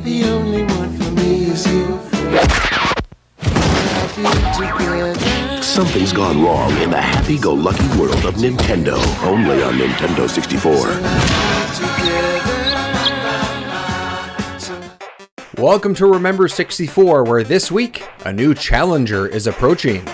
The only one for me is you. Something's gone wrong in the happy-go-lucky world of Nintendo. Only on Nintendo 64. Welcome to Remember 64, where this week, a new challenger is approaching.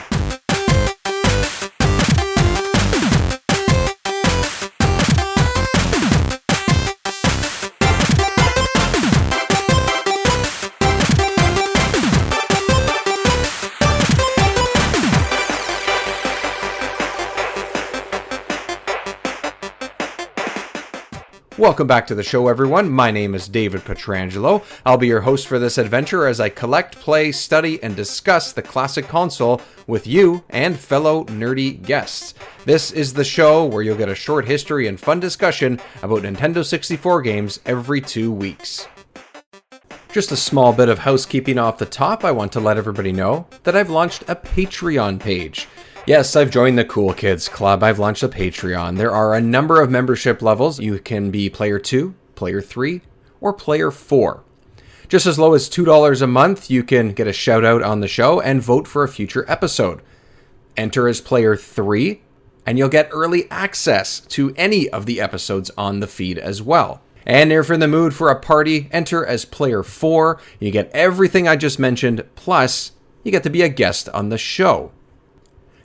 Welcome back to the show, everyone. My name is David Petrangelo. I'll be your host for this adventure as I collect, play, study, and discuss the classic console with you and fellow nerdy guests. This is the show where you'll get a short history and fun discussion about Nintendo 64 games every 2 weeks. Just a small bit of housekeeping off the top. I want to let everybody know that I've launched a Patreon page. Yes, I've joined the Cool Kids Club. I've launched a Patreon. There are a number of membership levels. You can be Player 2, Player 3, or Player 4. Just as low as $2 a month, you can get a shout out on the show and vote for a future episode. Enter as Player 3, and you'll get early access to any of the episodes on the feed as well. And if you're in the mood for a party, enter as Player 4. You get everything I just mentioned, plus you get to be a guest on the show.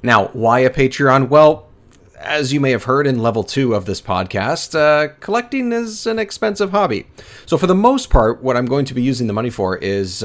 Now, why a Patreon? Well, as you may have heard in level 2 of this podcast, collecting is an expensive hobby. So for the most part, what I'm going to be using the money for is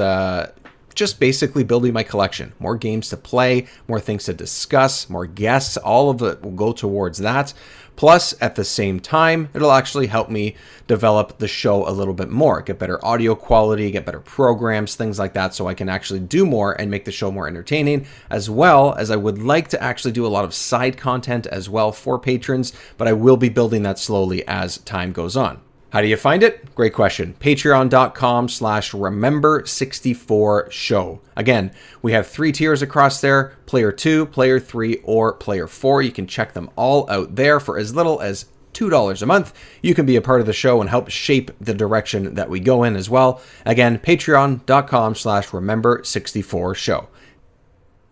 just basically building my collection. More games to play, more things to discuss, more guests, all of it will go towards that. Plus, at the same time, it'll actually help me develop the show a little bit more, get better audio quality, get better programs, things like that, so I can actually do more and make the show more entertaining, as well as I would like to actually do a lot of side content as well for patrons, but I will be building that slowly as time goes on. How do you find it? Great question. Patreon.com/Remember64Show. Again, we have 3 tiers across there: Player 2, Player 3, or Player 4. You can check them all out there for as little as $2 a month. You can be a part of the show and help shape the direction that we go in as well. Again, Patreon.com/Remember64Show.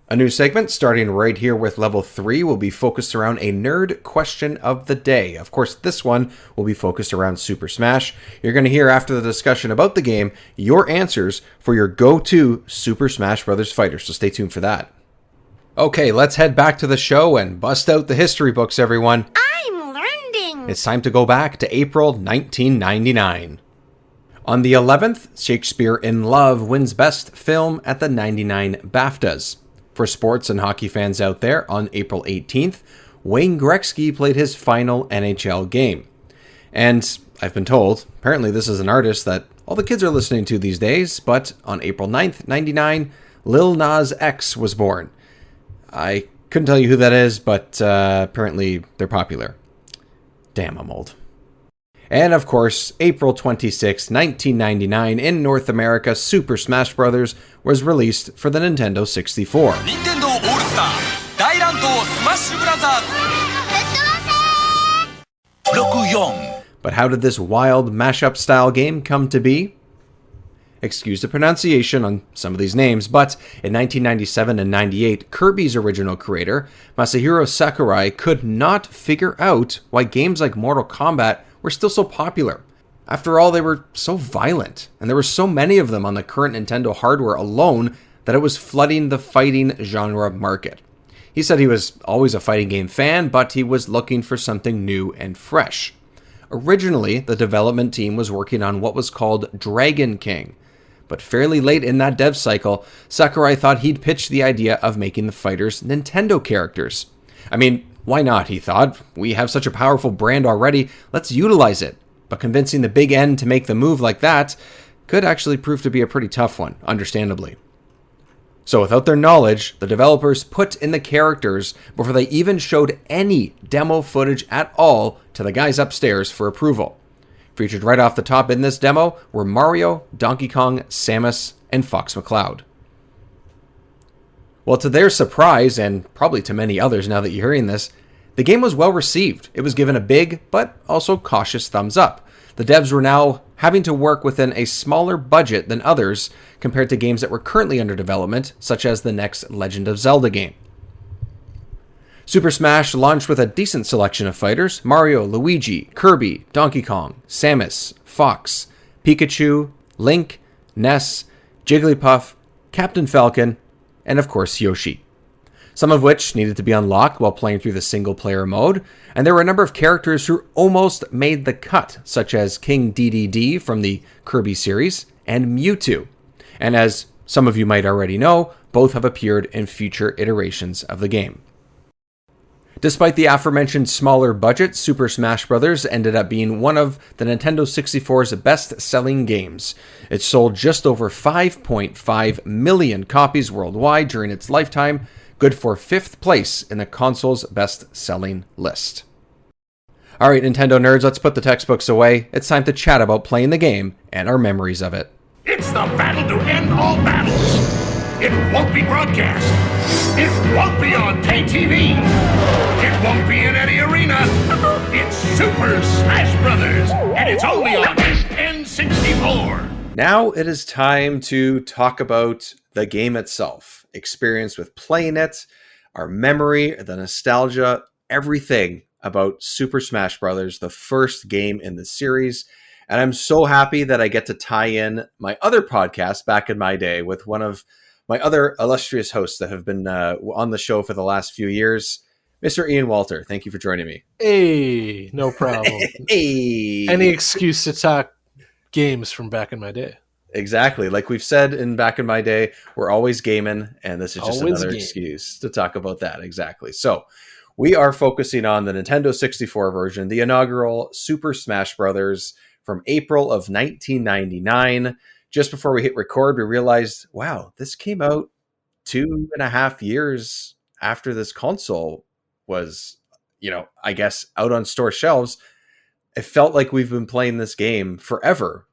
A new segment starting right here with level 3 will be focused around a nerd question of the day. Of course, this one will be focused around Super Smash. You're going to hear after the discussion about the game your answers for your go-to Super Smash Bros. Fighter, so stay tuned for that. Okay, let's head back to the show and bust out the history books, everyone. I'm learning. It's time to go back to April 1999. On the 11th, Shakespeare in Love wins Best Film at the 99 BAFTAs. For sports and hockey fans out there, on April 18th, Wayne Gretzky played his final NHL game. And I've been told, apparently this is an artist that all the kids are listening to these days, but on April 9th, 99, Lil Nas X was born. I couldn't tell you who that is, but apparently they're popular. Damn, I'm old. And of course, April 26, 1999, in North America, Super Smash Bros. Was released for the Nintendo 64. Nintendo All-Star 大乱闘スマッシュブラザーズ64 But how did this wild mashup style game come to be? Excuse the pronunciation on some of these names, but in 1997 and 98, Kirby's original creator, Masahiro Sakurai, could not figure out why games like Mortal Kombat were still so popular. After all, they were so violent, and there were so many of them on the current Nintendo hardware alone that it was flooding the fighting genre market. He said he was always a fighting game fan, but he was looking for something new and fresh. Originally, the development team was working on what was called Dragon King, but fairly late in that dev cycle, Sakurai thought he'd pitch the idea of making the fighters Nintendo characters. I mean, why not, he thought. We have such a powerful brand already, let's utilize it. But convincing the Big N to make the move like that could actually prove to be a pretty tough one, understandably. So without their knowledge, the developers put in the characters before they even showed any demo footage at all to the guys upstairs for approval. Featured right off the top in this demo were Mario, Donkey Kong, Samus, and Fox McCloud. Well, to their surprise, and probably to many others now that you're hearing this, the game was well received. It was given a big, but also cautious thumbs up. The devs were now having to work within a smaller budget than others compared to games that were currently under development, such as the next Legend of Zelda game. Super Smash launched with a decent selection of fighters: Mario, Luigi, Kirby, Donkey Kong, Samus, Fox, Pikachu, Link, Ness, Jigglypuff, Captain Falcon, and of course Yoshi. Some of which needed to be unlocked while playing through the single-player mode, and there were a number of characters who almost made the cut, such as King Dedede from the Kirby series, and Mewtwo. And as some of you might already know, both have appeared in future iterations of the game. Despite the aforementioned smaller budget, Super Smash Bros. Ended up being one of the Nintendo 64's best-selling games. It sold just over 5.5 million copies worldwide during its lifetime, good for 5th place in the console's best-selling list. Alright, Nintendo nerds, let's put the textbooks away. It's time to chat about playing the game and our memories of it. It's the battle to end all battles. It won't be broadcast. It won't be on pay TV. It won't be in any arena. It's Super Smash Brothers, and it's only on N64. Now it is time to talk about the game itself, experience with playing it, our memory, the nostalgia, everything about Super Smash Bros., the first game in the series. And I'm so happy that I get to tie in my other podcast, Back in My Day, with one of my other illustrious hosts that have been on the show for the last few years, Mr. Ian Walter. Thank you for joining me. Hey, no problem. Hey. Any excuse to talk games from back in my day. Exactly. Like we've said in Back in My Day, we're always gaming, and this is just Always another game. excuse to talk about that. Exactly. So we are focusing on the Nintendo 64 version, the inaugural Super Smash Brothers from April of 1999. Just before we hit record, we realized, wow, this came out 2.5 years after this console was, I guess, out on store shelves. It felt like we've been playing this game forever,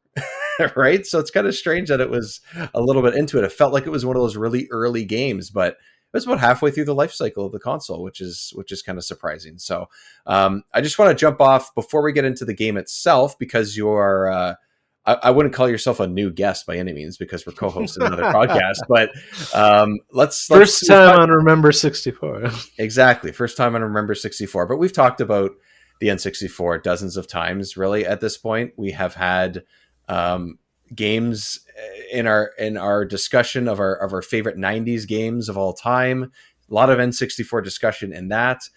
right? So it's kind of strange that it was a little bit into it. It felt like it was one of those really early games, but it was about halfway through the life cycle of the console, which is kind of surprising. So I just want to jump off before we get into the game itself, because you're I wouldn't call yourself a new guest by any means, because we're co-hosting another podcast, but let's First time on Remember 64. Exactly. First time on Remember 64. But we've talked about the N64 dozens of times, really, at this point. We have had games in our discussion of our favorite 90s games of all time. A lot of N64 discussion in that.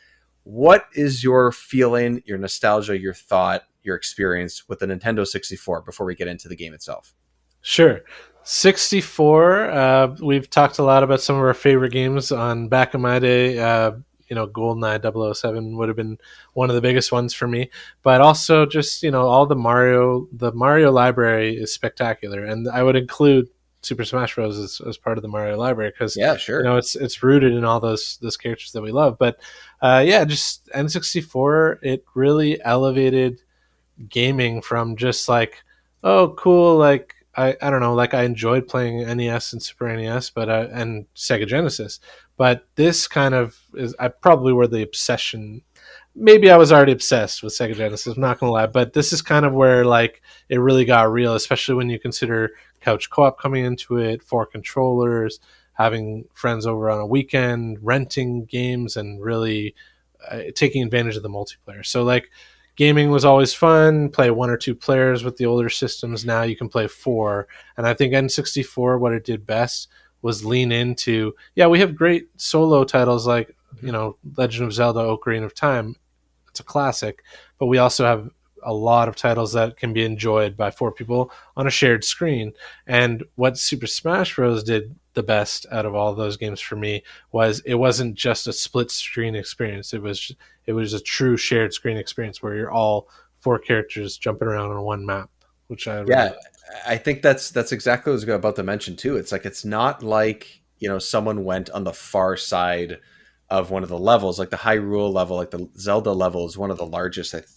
What is your feeling, your nostalgia, your thought, your experience with the Nintendo 64 before we get into the game itself? Sure. 64, we've talked a lot about some of our favorite games on Back in My Day. GoldenEye 007 would have been one of the biggest ones for me, but also just, all the Mario library is spectacular. And I would include Super Smash Bros. As part of the Mario library, because yeah, sure, it's rooted in all those characters that we love. But just N64, it really elevated gaming from just like, oh, cool, like I don't know, like I enjoyed playing NES and Super NES, but and Sega Genesis, but this kind of is, I probably were the obsession. Maybe I was already obsessed with Sega Genesis, I'm not gonna lie, but this is kind of where like it really got real, especially when you consider couch co-op coming into it, 4 controllers, having friends over on a weekend, renting games, and really taking advantage of the multiplayer. So like, gaming was always fun, play 1 or 2 players with the older systems. Now you can play 4. And I think N64, what it did best was lean into, we have great solo titles like, Legend of Zelda Ocarina of Time. It's a classic. But we also have a lot of titles that can be enjoyed by 4 people on a shared screen. And what Super Smash Bros. Did the best out of all those games for me was it wasn't just a split screen experience. It was a true shared screen experience where you're all 4 characters jumping around on one map, which I really liked. I think that's exactly what I was about to mention too. It's like, it's not like, someone went on the far side of one of the levels, like the Hyrule level, like the Zelda level is one of the largest. It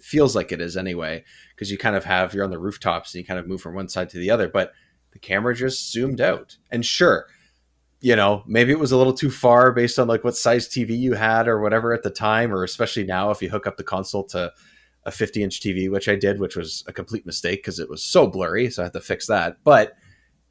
feels like it is anyway, because you kind of you're on the rooftops and you kind of move from one side to the other, but the camera just zoomed out. And sure, maybe it was a little too far based on like what size TV you had or whatever at the time, or especially now if you hook up the console to a 50-inch TV, which I did, which was a complete mistake because it was so blurry. So I had to fix that. But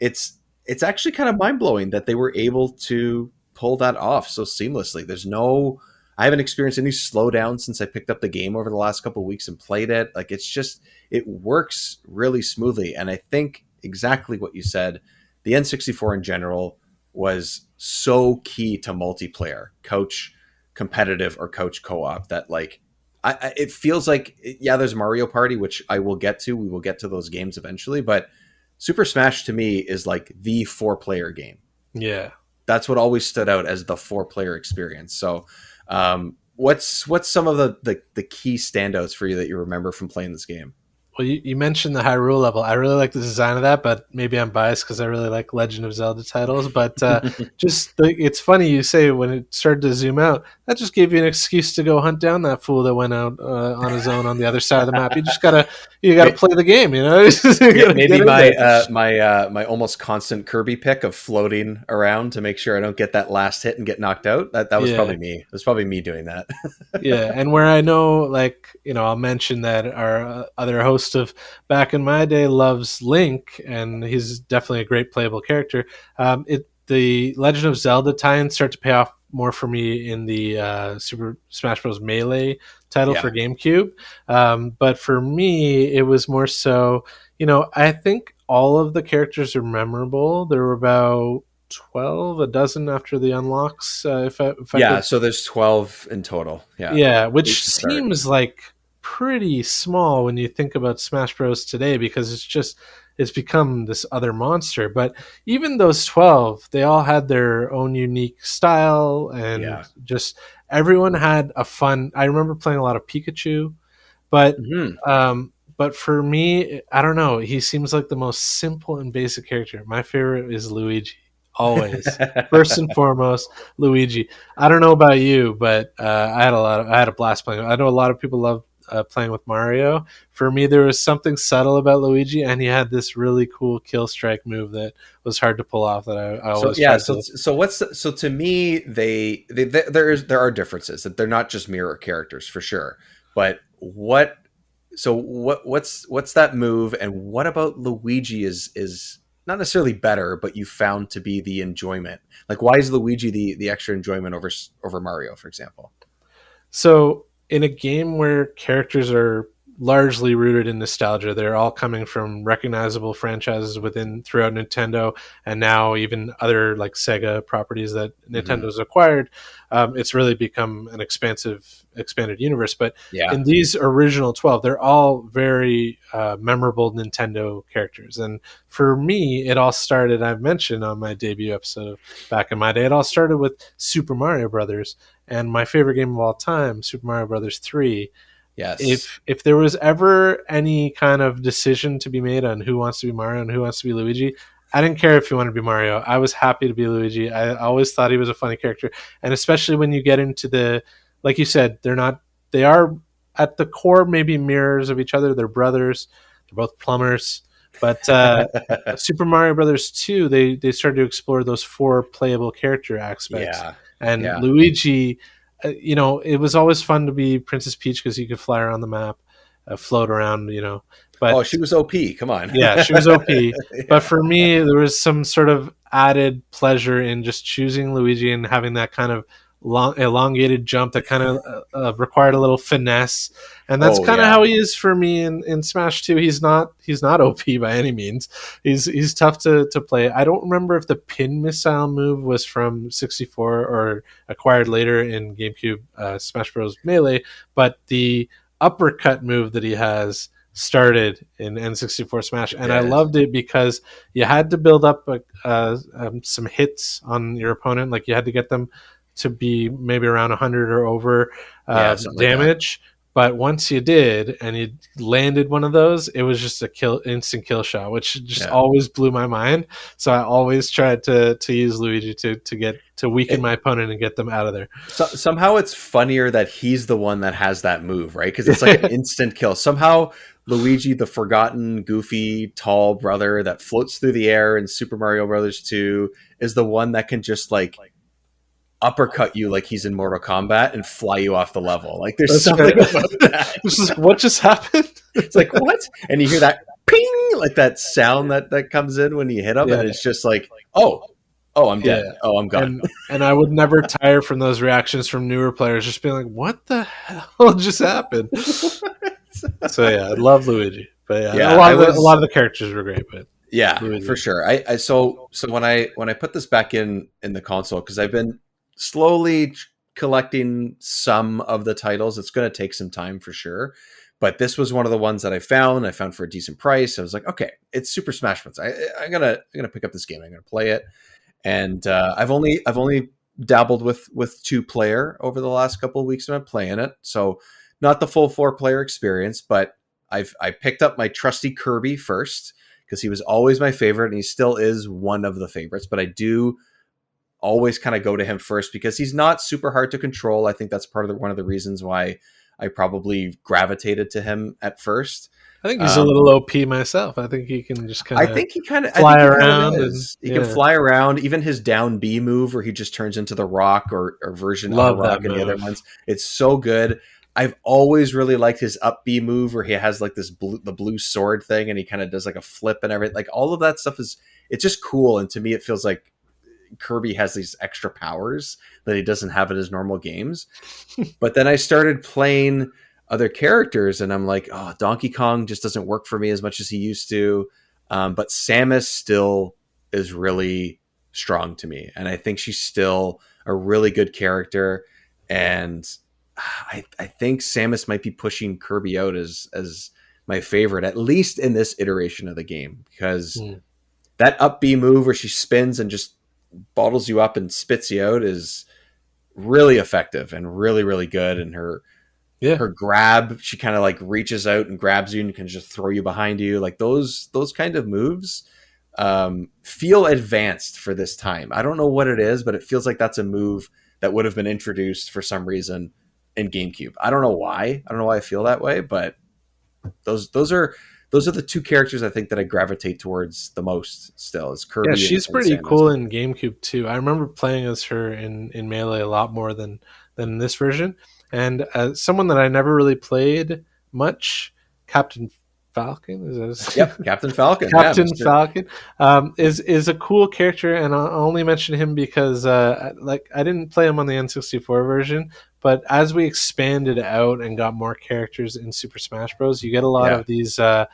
it's actually kind of mind blowing that they were able to pull that off so seamlessly. I haven't experienced any slowdown since I picked up the game over the last couple of weeks and played it. Like it works really smoothly. And I think exactly what you said, the N64 in general was so key to multiplayer, couch competitive or couch co-op, that like, it feels like, yeah, there's Mario Party, which I will get to. We will get to those games eventually, but Super Smash to me is like the 4-player game. Yeah. That's what always stood out as the 4-player experience. So, what's some of the key standouts for you that you remember from playing this game? Well, you mentioned the Hyrule level. I really like the design of that, but maybe I'm biased because I really like Legend of Zelda titles. But it's funny you say when it started to zoom out, that just gave you an excuse to go hunt down that fool that went out on his own on the other side of the map. You gotta play the game, you know. Maybe my almost constant Kirby pick of floating around to make sure I don't get that last hit and get knocked out. That was probably me. It was probably me doing that. Yeah, and where I know, like, you know, I'll mention that our other host of Back in My Day loves Link, and he's definitely a great playable character. The Legend of Zelda tie-ins start to pay off more for me in the Super Smash Bros. Melee title for GameCube. But for me, it was more so, you know, I think all of the characters are memorable. There were about 12, a dozen after the unlocks. So there's 12 in total. Yeah, which seems like pretty small when you think about Smash Bros. Today, because it's become this other monster. But even those 12, they all had their own unique style, and just everyone had a fun. I remember playing a lot of Pikachu, but but for me, I don't know. He seems like the most simple and basic character. My favorite is Luigi. Always, first and foremost, Luigi. I don't know about you, but I had a blast playing. I know a lot of people love playing with Mario. For me, there was something subtle about Luigi, and he had this really cool kill strike move that was hard to pull off. That I always so to me, there are differences, that they're not just mirror characters for sure. But what's that move, and what about Luigi is not necessarily better, but you found to be the enjoyment? Like, why is Luigi the extra enjoyment over Mario, for example? So in a game where characters are largely rooted in nostalgia, they're all coming from recognizable franchises throughout Nintendo, and now even other like Sega properties that Nintendo's acquired. It's really become an expanded universe. But in these original 12, they're all very memorable Nintendo characters. And for me, it all started, I've mentioned on my debut episode Back in My Day, it all started with Super Mario Brothers. And my favorite game of all time, Super Mario Brothers 3. Yes. If there was ever any kind of decision to be made on who wants to be Mario and who wants to be Luigi, I didn't care if you wanted to be Mario. I was happy to be Luigi. I always thought he was a funny character. And especially when you get into like you said, they are at the core maybe mirrors of each other. They're brothers. They're both plumbers. But Super Mario Brothers 2, they started to explore those 4 playable character aspects. Yeah. And Luigi, you know, it was always fun to be Princess Peach because you could fly around the map, float around, you know. But she was OP. Come on. Yeah, she was OP. But for me, there was some sort of added pleasure in just choosing Luigi and having that kind of elongated jump that kind of required a little finesse, and that's kind of how he is for me in Smash 2. He's not OP by any means. He's tough to play. I don't remember if the pin missile move was from 64 or acquired later in GameCube Smash Bros. Melee, but the uppercut move that he has started in N64 Smash, and I loved it because you had to build up some hits on your opponent. Like, you had to get them to be maybe around 100 or over damage. But once you did, and you landed one of those, it was just instant kill shot, which just always blew my mind. So I always tried to use Luigi to weaken my opponent and get them out of there. So, somehow it's funnier that he's the one that has that move, right? Because it's like an instant kill. Somehow Luigi, the forgotten, goofy, tall brother that floats through the air in Super Mario Brothers 2, is the one that can just like uppercut you like he's in Mortal Kombat and fly you off the level. Like there's That's something right. about that. It's just like, what just happened? It's like, what? And you hear that ping, like that sound that comes in when you hit him, and it's just like, oh, I'm dead. Yeah. Oh, I'm gone. And I would never tire from those reactions from newer players, just being like, what the hell just happened? So yeah, I love Luigi. But Yeah, a lot of the characters were great, but Yeah, Luigi. for sure. So when I put this back in the console, because I've been slowly collecting some of the titles, it's going to take some time for sure. But this was one of the ones that I found for a decent price. I was like, okay, it's Super Smash Bros. I'm gonna pick up this game. I'm gonna play it, and I've only dabbled with 2-player over the last couple of weeks when I'm playing it. So not the full 4-player experience, but I picked up my trusty Kirby first, because he was always my favorite, and he still is one of the favorites. But I do always kind of go to him first because he's not super hard to control. I think that's one of the reasons why I probably gravitated to him at first. I think he's a little OP myself. I think he can just kind of. I think he kind of fly around. He can fly around. Even his down B move, where he just turns into the Rock or version Love of the Rock that and the other move. ones. It's so good. I've always really liked his up B move, where he has like the blue sword thing, and he kind of does like a flip and everything. Like all of that stuff it's just cool. And to me, it feels like Kirby has these extra powers that he doesn't have in his normal games. But then I started playing other characters, and I'm like, oh, Donkey Kong just doesn't work for me as much as he used to. But Samus still is really strong to me, and I think she's still a really good character. And I think Samus might be pushing Kirby out as my favorite, at least in this iteration of the game, because that up B move where she spins and just bottles you up and spits you out is really effective and really, really good. And her grab, she kind of like reaches out and grabs you and can just throw you behind you. Like those kind of moves feel advanced for this time. I don't know what it is, but it feels like that's a move that would have been introduced for some reason in GameCube. I don't know why. I don't know why I feel that way, but those are the 2 characters I think that I gravitate towards the most still. Is Kirby. Yeah, she's and pretty Samus. cool in GameCube too. I remember playing as her in Melee a lot more than this version. And someone that I never really played much, Captain Falcon. Yep, Captain Falcon. Captain yeah, Falcon is a cool character, and I'll only mention him because I didn't play him on the N64 version, but as we expanded out and got more characters in Super Smash Bros., you get a lot of these, I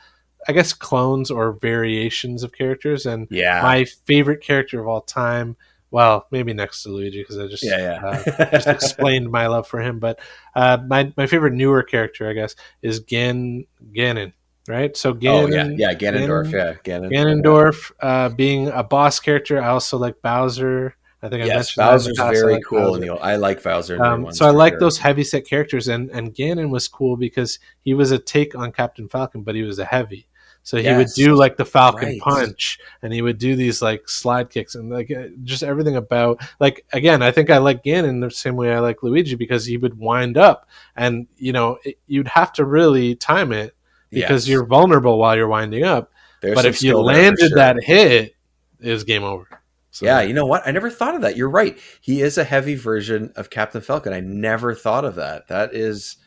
guess, clones or variations of characters. And my favorite character of all time, well, maybe next to Luigi, because I just just explained my love for him. But my favorite newer character, I guess, is Ganon. Right, so Ganondorf. Ganondorf being a boss character. I also like Bowser. I think I mentioned Bowser's that very cool. I like Bowser. So I like those heavy set characters, and Ganon was cool because he was a take on Captain Falcon, but he was a heavy. So he would do like the Falcon punch, and he would do these like slide kicks, and like just everything about, like, again, I think I like Ganon the same way I like Luigi, because he would wind up, and you'd have to really time it, because you're vulnerable while you're winding up. But if you landed that hit, it was game over. So, yeah, you know what? I never thought of that. You're right. He is a heavy version of Captain Falcon. I never thought of that. That is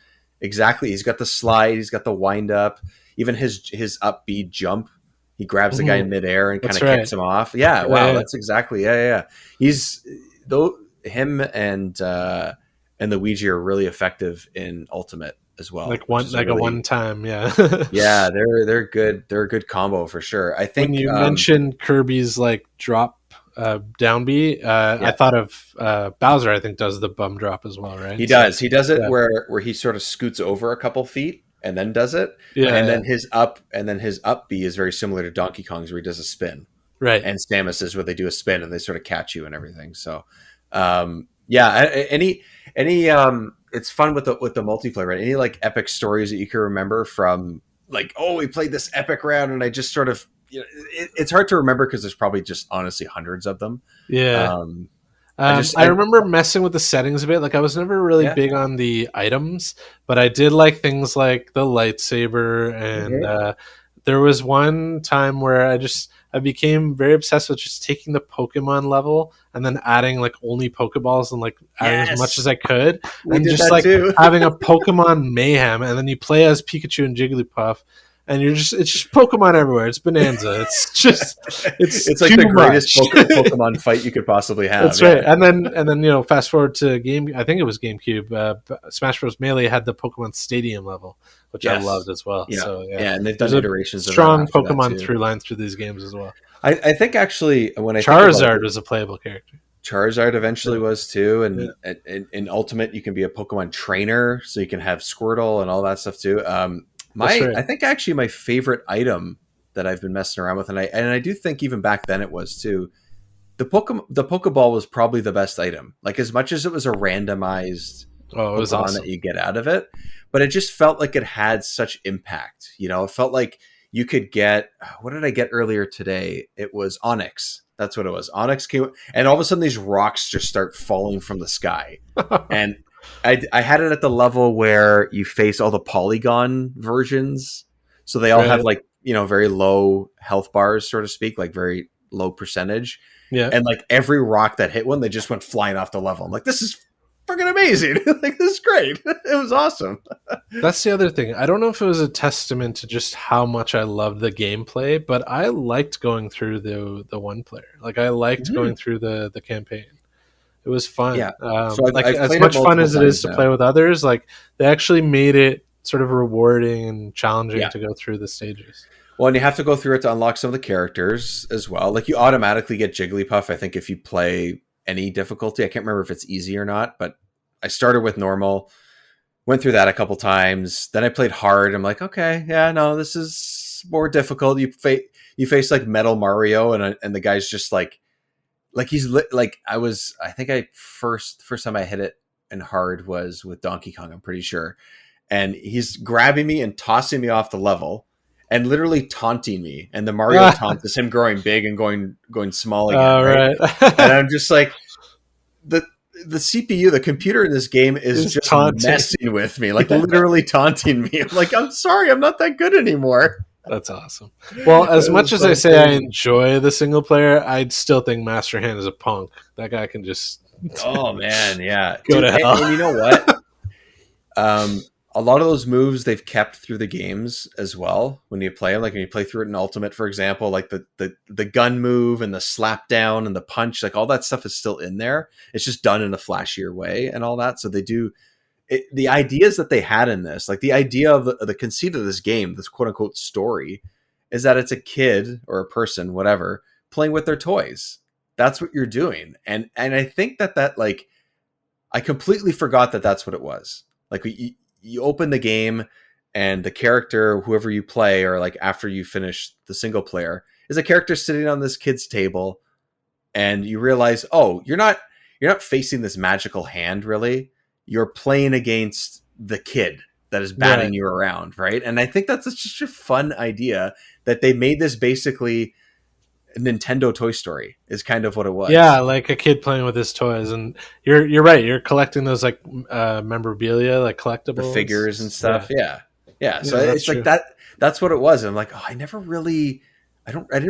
exactly. He's got the slide. He's got the wind up. Even his up B jump. He grabs the guy in midair and kind of kicks him off. Yeah, wow, that's exactly. Yeah. He's him and Luigi are really effective in Ultimate as well. Like a one time, yeah. Yeah, they're good. They're a good combo for sure. I think when you mentioned Kirby's like drop down B, I thought of Bowser. I think does the bum drop as well, right? He does. He does it where he sort of scoots over a couple feet and then does it. Yeah. And then his up B is very similar to Donkey Kong's, where he does a spin. Right. And Samus is where they do a spin and they sort of catch you and everything. So any it's fun with the multiplayer, right? Any like epic stories that you can remember from, like, oh, we played this epic round, and I just sort of, it's hard to remember because there's probably just honestly hundreds of them. Yeah. I remember messing with the settings a bit. Like, I was never really big on the items, but I did like things like the lightsaber, and there was one time where I became very obsessed with just taking the Pokemon level and then adding like only Pokeballs and like adding as much as I could, and did just that like too. having a Pokemon mayhem. And then you play as Pikachu and Jigglypuff, and it's just Pokemon everywhere. It's bonanza. It's like too the greatest much. Pokemon fight you could possibly have. That's right. And then fast forward to I think it was GameCube. Smash Bros. Melee had the Pokemon Stadium level, which I Yes. loved as well. Yeah. So And they've done there's a iterations of strong that after that, Pokemon too. through line through these games as well. I think actually when I think about Charizard it, was a playable character. Charizard eventually was too, and in Ultimate you can be a Pokemon trainer, so you can have Squirtle and all that stuff too. That's right. I think actually my favorite item that I've been messing around with, and I do think even back then it was too. The Pokeball was probably the best item. Like as much as it was a randomized Oh, it was Pokemon awesome. that you get out of it, but it just felt like it had such impact. You know, it felt like you could get, what did I get earlier today? It was Onyx. That's what it was. Onyx came, and all of a sudden these rocks just start falling from the sky. And I had it at the level where you face all the polygon versions. So they all have like, very low health bars, so to speak, like very low percentage. Yeah. And like every rock that hit one, they just went flying off the level. I'm like, this is freaking amazing. Like, this is great. It was awesome. That's the other thing. I don't know if it was a testament to just how much I loved the gameplay, but I liked going through the one player. Like I liked going through the campaign. It was fun. Yeah. So I've as played it much fun multiple as it is times to now. play with others, like they actually made it sort of rewarding and challenging to go through the stages. Well, and you have to go through it to unlock some of the characters as well. Like you automatically get Jigglypuff, I think, if you play any difficulty. I can't remember if it's easy or not, but I started with normal, went through that a couple times. Then I played hard. I'm like, okay, yeah, no, this is more difficult. You face like Metal Mario, and the guy's just like he's like I think first time I hit it in hard was with Donkey Kong, I'm pretty sure. And he's grabbing me and tossing me off the level and literally taunting me. And the Mario taunt is him growing big and going small again. Right? And I'm just like, the CPU, the computer in this game is just messing with me, like literally taunting me. I'm like, I'm sorry, I'm not that good anymore. That's awesome. Well, as much as I say I enjoy the single player, I'd still think Master Hand is a punk. That guy can just oh man, yeah, go to hell. And you know what? A lot of those moves they've kept through the games as well. When you play them, like when you play through it in Ultimate, for example, like the gun move and the slap down and the punch, like all that stuff is still in there. It's just done in a flashier way and all that. So they do the ideas that they had in this, like the idea of the conceit of this game, this quote unquote story, is that it's a kid or a person, whatever, playing with their toys. That's what you're doing, and I think that like I completely forgot that that's what it was. Like you open the game and the character, whoever you play, or like after you finish the single player, is a character sitting on this kid's table, and you realize, oh, you're not facing this magical hand, really. You're playing against the kid that is batting you around, right? And I think that's just a fun idea that they made this basically a Nintendo Toy Story is kind of what it was. Yeah, like a kid playing with his toys, and you're right. You're collecting those like memorabilia, like collectibles, the figures and stuff. Yeah. So it's true. like that. That's what it was. And I'm like, oh, I didn't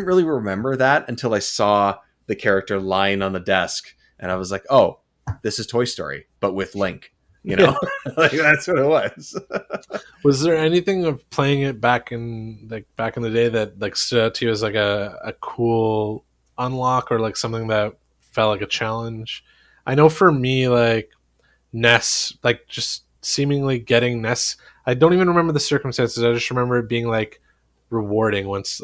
really remember that until I saw the character lying on the desk, and I was like, oh, this is Toy Story, but with Link. You know, like that's what it was. Was there anything of playing it back in the day that like stood out to you as like a cool unlock or like something that felt like a challenge? I know for me, like Ness, like just seemingly getting Ness. I don't even remember the circumstances. I just remember it being like rewarding once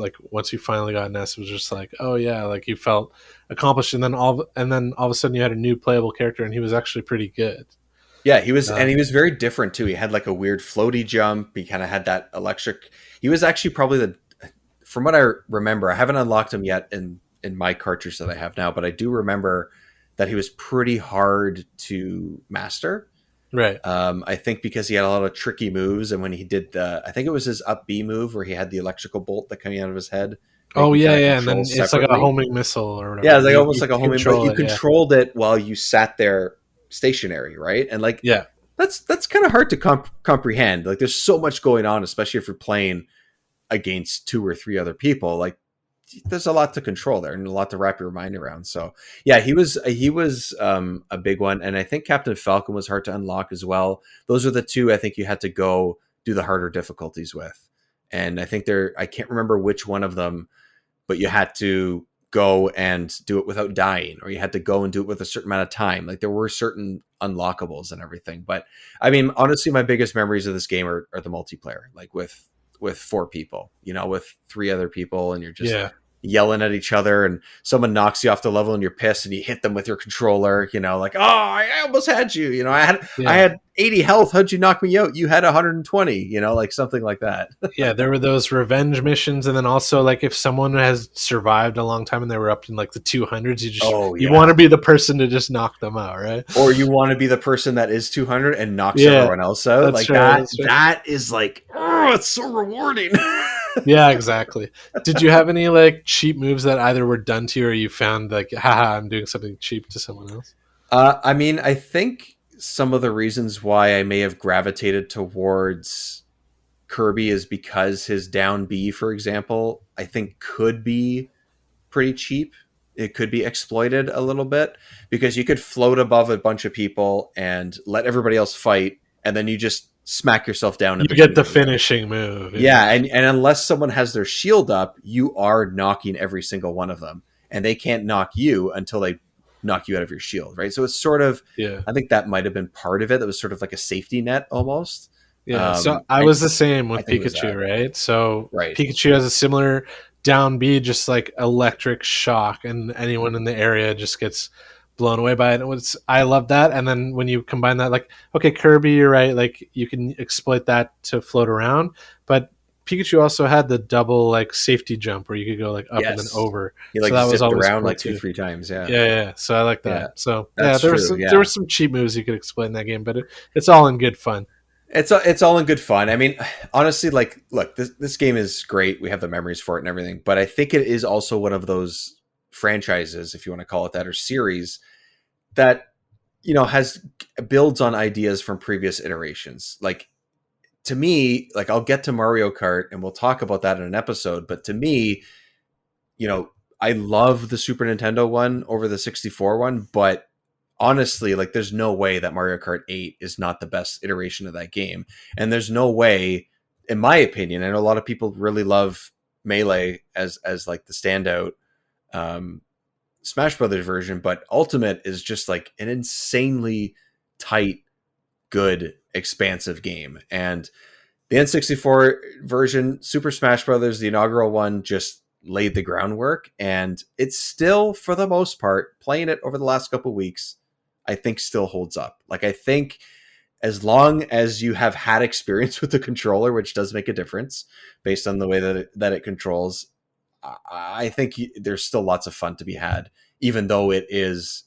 you finally got Ness. It was just like, oh yeah, like you felt accomplished, and then all of a sudden you had a new playable character, and he was actually pretty good. Yeah, he was, and he was very different too. He had like a weird floaty jump. He kind of had that electric. He was actually probably from what I remember, I haven't unlocked him yet in my cartridge that I have now, but I do remember that he was pretty hard to master. Right. I think because he had a lot of tricky moves, and when he did I think it was his up B move where he had the electrical bolt that coming out of his head. Oh yeah, and then it's like a homing missile or whatever. Yeah, it's like almost like a homing. But you it, controlled it while you sat there stationary, right? And like, yeah, that's kind of hard to comprehend. Like, there's so much going on, especially if you're playing against 2 or 3 other people. Like, there's a lot to control there and a lot to wrap your mind around. So yeah, he was a big one, and I think Captain Falcon was hard to unlock as well. Those are the two I think you had to go do the harder difficulties with, and I think I can't remember which one of them, but you had to go and do it without dying, or you had to go and do it with a certain amount of time. Like there were certain unlockables and everything. But I mean, honestly, my biggest memories of this game are the multiplayer, like with 4 people, with 3 other people, and you're just yelling at each other, and someone knocks you off the level and you're pissed and you hit them with your controller, like, oh, I almost had you, I had 80 health. How'd you knock me out? You had 120, like something like that. Yeah, there were those revenge missions, and then also like if someone has survived a long time and they were up in like the 200s, you want to be the person to just knock them out, right? Or you want to be the person that is 200 and knocks everyone else out. Like right, that is like, oh, it's so rewarding. Yeah, exactly. Did you have any like cheap moves that either were done to you or you found like, haha, I'm doing something cheap to someone else? I mean, I think some of the reasons why I may have gravitated towards Kirby is because his down B, for example, I think could be pretty cheap. It could be exploited a little bit because you could float above a bunch of people and let everybody else fight, and then you just smack yourself down. You get the finishing move. Yeah, and unless someone has their shield up, you are knocking every single one of them, and they can't knock you until they knock you out of your shield, right? So it's sort of, I think that might have been part of it. That was sort of like a safety net almost. Yeah, so I was the same with Pikachu, right? So Pikachu has a similar down B, just like electric shock, and anyone in the area just gets blown away by it. I love that. And then when you combine that, like, okay, Kirby, you're right, like you can exploit that to float around, but Pikachu also had the double like safety jump where you could go like up and then over. He like so that zipped was around like 2-3 times. Yeah. So I like that. Yeah. So That's there true, were some cheap moves you could exploit in that game, but it's all in good fun. It's all in good fun. I mean, honestly, like, look, this game is great. We have the memories for it and everything, but I think it is also one of those franchises, if you want to call it that, or series that, builds on ideas from previous iterations. Like, to me, like, I'll get to Mario Kart and we'll talk about that in an episode, but to me, I love the Super Nintendo one over the 64 one, but honestly, like, there's no way that Mario Kart 8 is not the best iteration of that game. And there's no way, in my opinion, I know a lot of people really love Melee as like the standout Smash Brothers version, but Ultimate is just like an insanely tight, good, expansive game. And the N64 version, Super Smash Brothers, the inaugural one, just laid the groundwork, and it's still, for the most part, playing it over the last couple of weeks, I think still holds up. Like, I think as long as you have had experience with the controller, which does make a difference based on the way that it controls, I think there's still lots of fun to be had, even though it is,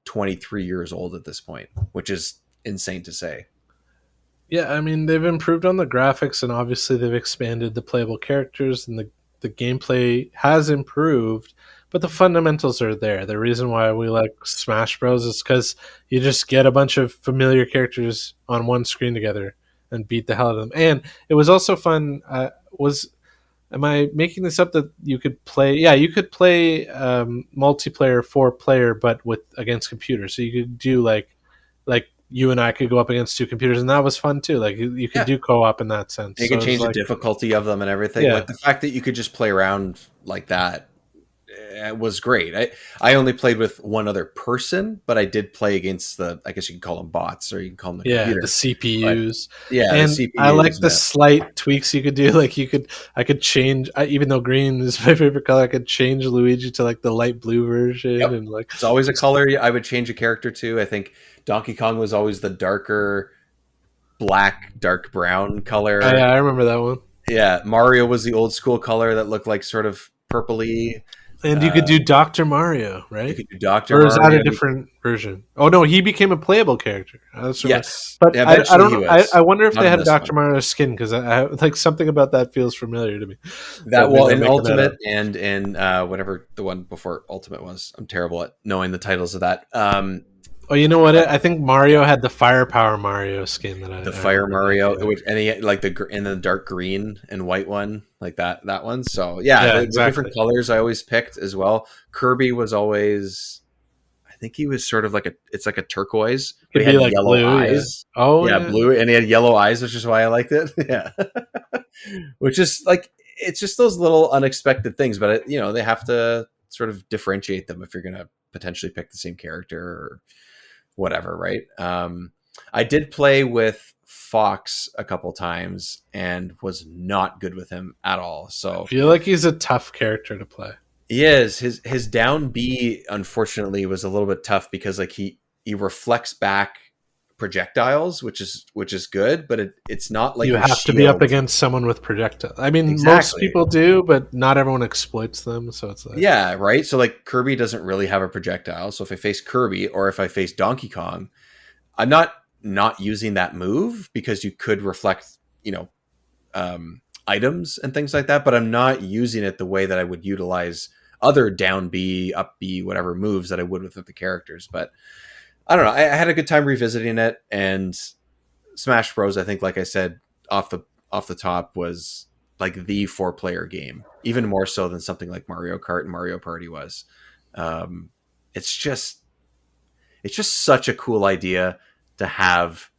23 years old at this point, which is insane to say. Yeah, I mean, they've improved on the graphics, and obviously they've expanded the playable characters, and the gameplay has improved, but the fundamentals are there. The reason why we like Smash Bros is because you just get a bunch of familiar characters on one screen together and beat the hell out of them. And it was also fun. Am I making this up that you could play? Yeah, you could play multiplayer 4-player, but against computers. So you could do like you and I could go up against 2 computers, and that was fun too. Like you could do co-op in that sense. You could change the difficulty of them and everything. Yeah. Like the fact that you could just play around like that was great. I only played with one other person, but I did play against I guess you can call them bots, or you can call them the computer. The CPUs. But, and the CPUs, I like the slight tweaks you could do. Like I could change, even though green is my favorite color, I could change Luigi to like the light blue version. Yep. And like it's always a color I would change a character to. I think Donkey Kong was always the darker black, dark brown color. Oh, yeah, I remember that one. Yeah, Mario was the old school color that looked like sort of purpley. And you could do Dr. Mario, right? You could do Dr. Mario. Or is that a different version? Oh no, he became a playable character. Yes, but yeah, I don't know. I wonder if Not they had this Dr. one. Mario's skin, because I like something about that feels familiar to me. That Maybe well, they're in making that Ultimate up. and in whatever the one before Ultimate was. I'm terrible at knowing the titles of that. Oh, you know what? I think Mario had the Firepower Mario skin that The I Fire really Mario, liked, yeah. and he had like in the dark green and white one, like that one. So yeah, Yeah, the exactly. different colors I always picked as well. Kirby was always, I think he was sort of like it's like a turquoise, but Could he be had like yellow blue. Yeah. eyes. Oh Yeah, yeah. blue, and he had yellow eyes, which is why I liked it. Yeah, which is like it's just those little unexpected things, but they have to sort of differentiate them if you're going to potentially pick the same character or whatever, right? I did play with Fox a couple times and was not good with him at all. I So feel like he's a tough character to play. he is his down B unfortunately was a little bit tough because like he reflects back projectiles, which is good, but it's not like You his have to be up shield. against someone with projectile. I mean, most Exactly. people do, but not everyone exploits them. So it's like, Yeah, right. So like Kirby doesn't really have a projectile. So if I face Kirby or if I face Donkey Kong, I'm not using that move because you could reflect, items and things like that, but I'm not using it the way that I would utilize other down B, up B, whatever moves that I would with the characters. But I don't know. I had a good time revisiting it, and Smash Bros. I think, like I said, off the top was like the 4-player game, even more so than something like Mario Kart and Mario Party was. Um, it's just such a cool idea to have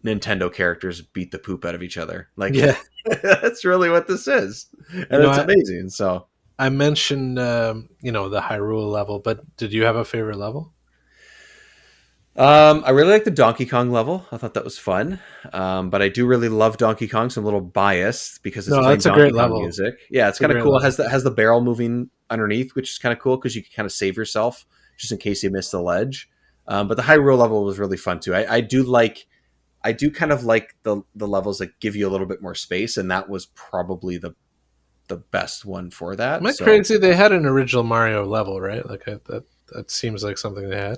Nintendo characters beat the poop out of each other. Like, yeah. that's really what this is, and it's I amazing. So, I mentioned, the Hyrule level, but did you have a favorite level? I really like the Donkey Kong level. I thought that was fun, but I do really love Donkey Kong, so I'm a little biased because it's No, playing that's a Donkey great Kong level. music. Yeah, it's It's a kind of great cool. It level. has the barrel moving underneath, which is kind of cool because you can kind of save yourself just in case you miss the ledge. But the Hyrule level was really fun too. I do kind of like the levels that give you a little bit more space, and that was probably the best one for that. Am I So, crazy? They had an original Mario level, right? Like that seems like something they had.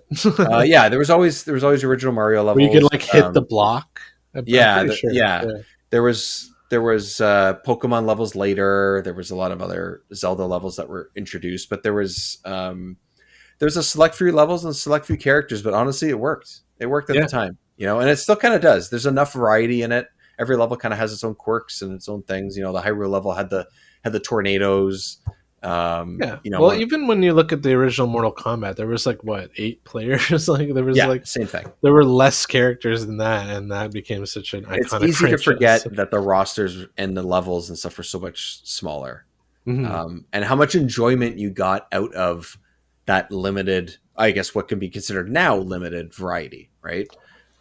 yeah, there was always original Mario levels. Where you could like hit the block. I'm Yeah, pretty sure. yeah. There was Pokemon levels later. There was a lot of other Zelda levels that were introduced, but there was a select few levels and select few characters. But honestly, it worked. It worked at Yeah. the time, and it still kind of does. There's enough variety in it. Every level kind of has its own quirks and its own things. The Hyrule level had the tornadoes. Yeah. Well, even when you look at the original Mortal Kombat, there was like what 8 players. Like there was same thing. there were less characters than that, and that became such an iconic. It's easy to franchise. forget that the rosters and the levels and stuff were so much smaller. Mhm. And how much enjoyment you got out of that limited, I guess what can be considered now limited variety, right?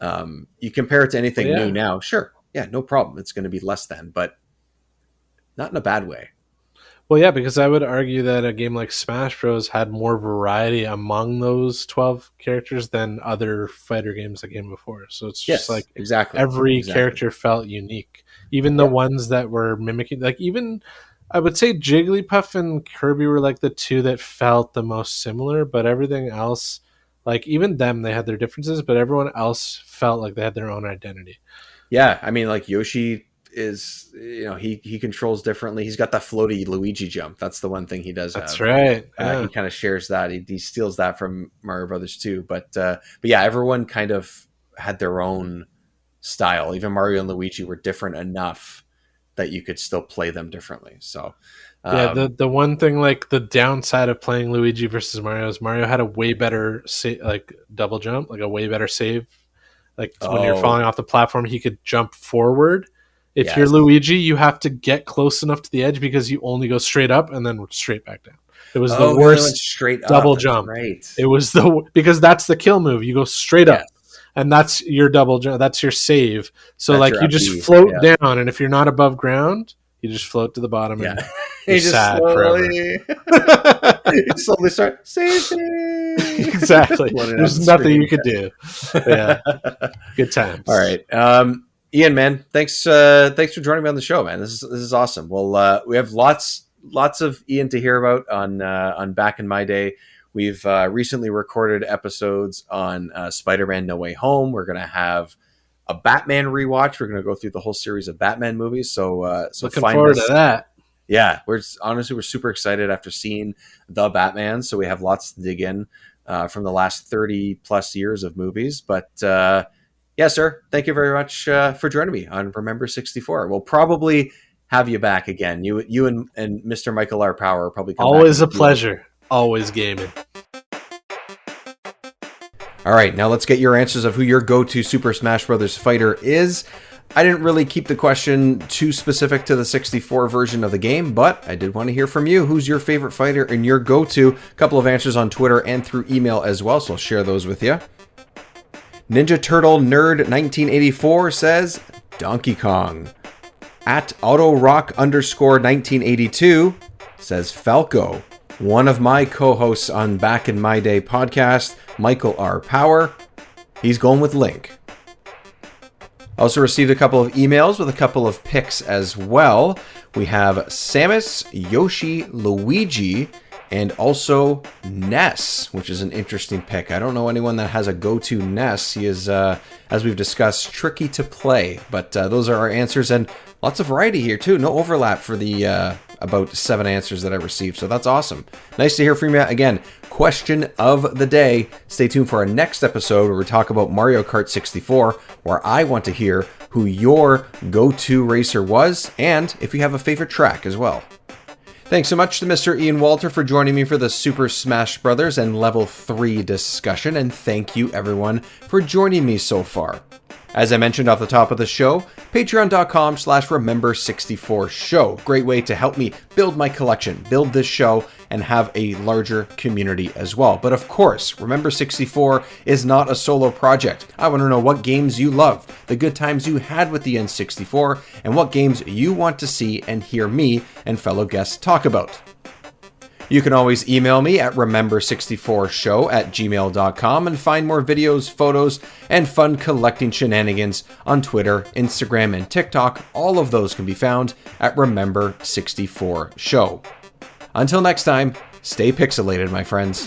You compare it to anything Yeah. new now, sure. Yeah, no problem. It's going to be less than, but not in a bad way. Well, yeah, because I would argue that a game like Smash Bros had more variety among those 12 characters than other fighter games that came before. So it's Yes, just like exactly. every Exactly. character felt unique. Even the Yeah. ones that were mimicking, like even I would say Jigglypuff and Kirby were like the two that felt the most similar, but everything else, like even them, they had their differences, but everyone else felt like they had their own identity. Yeah, I mean, like Yoshi is, he controls differently. He's got that floaty Luigi jump. That's the one thing he does That's have. right. Yeah. He kind of shares that. He steals that from Mario Brothers too. But yeah, everyone kind of had their own style. Even Mario and Luigi were different enough that you could still play them differently. So Yeah, the one thing, like the downside of playing Luigi versus Mario is Mario had a way better like double jump, like a way better save. Like when you're Oh. falling off the platform, he could jump forward. If Yes. you're Luigi, you have to get close enough to the edge because you only go straight up and then straight back down. It was the he went worst straight double up. That's jump. right. It was because that's the kill move. You go straight up, and that's your double jump. That's your save. So That's like your you up just B, float yeah. down, and if you're not above ground, you just float to the bottom. Yeah. And He you're just sad slowly, you slowly start save me. exactly. Floating There's down the nothing you screen. could do. Yeah, good times. All right. Ian, man, thanks for joining me on the show, man. This is awesome. Well, we have lots of Ian to hear about on Back in My Day. We've recently recorded episodes on Spider-Man No Way Home. We're going to have a Batman rewatch. We're going to go through the whole series of Batman movies. So Looking find forward us. to that. Yeah, we're super excited after seeing the Batman. So we have lots to dig in from the last 30 plus years of movies. But yeah, sir, thank you very much for joining me on Remember 64. We'll probably have you back again. You and Mr. Michael R. Power probably come Always back a pleasure. Always gaming. All right, now let's get your answers of who your go-to Super Smash Bros. Fighter is. I didn't really keep the question too specific to the 64 version of the game, but I did want to hear from you. Who's your favorite fighter and your go-to? A couple of answers on Twitter and through email as well, so I'll share those with you. Ninja Turtle Nerd 1984 says Donkey Kong. At AutoRock_1982 says Falco. One of my co-hosts on Back in My Day podcast, Michael R. Power, he's going with Link. Also received a couple of emails with a couple of picks as well. We have Samus, Yoshi, Luigi, and also Ness, which is an interesting pick. I don't know anyone that has a go-to Ness. He is, as we've discussed, tricky to play. But those are our answers, and lots of variety here too. No overlap for the about 7 answers that I received, so that's awesome. Nice to hear from you. Again, question of the day. Stay tuned for our next episode where we talk about Mario Kart 64, where I want to hear who your go-to racer was, and if you have a favorite track as well. Thanks so much to Mr. Ian Walter for joining me for the Super Smash Bros. And Level 3 discussion, and thank you everyone for joining me so far. As I mentioned off the top of the show, patreon.com/remember64show. Great way to help me build my collection, build this show, and have a larger community as well. But of course, Remember 64 is not a solo project. I want to know what games you love, the good times you had with the N64, and what games you want to see and hear me and fellow guests talk about. You can always email me at remember64show@gmail.com and find more videos, photos, and fun collecting shenanigans on Twitter, Instagram, and TikTok. All of those can be found at Remember64Show. Until next time, stay pixelated, my friends.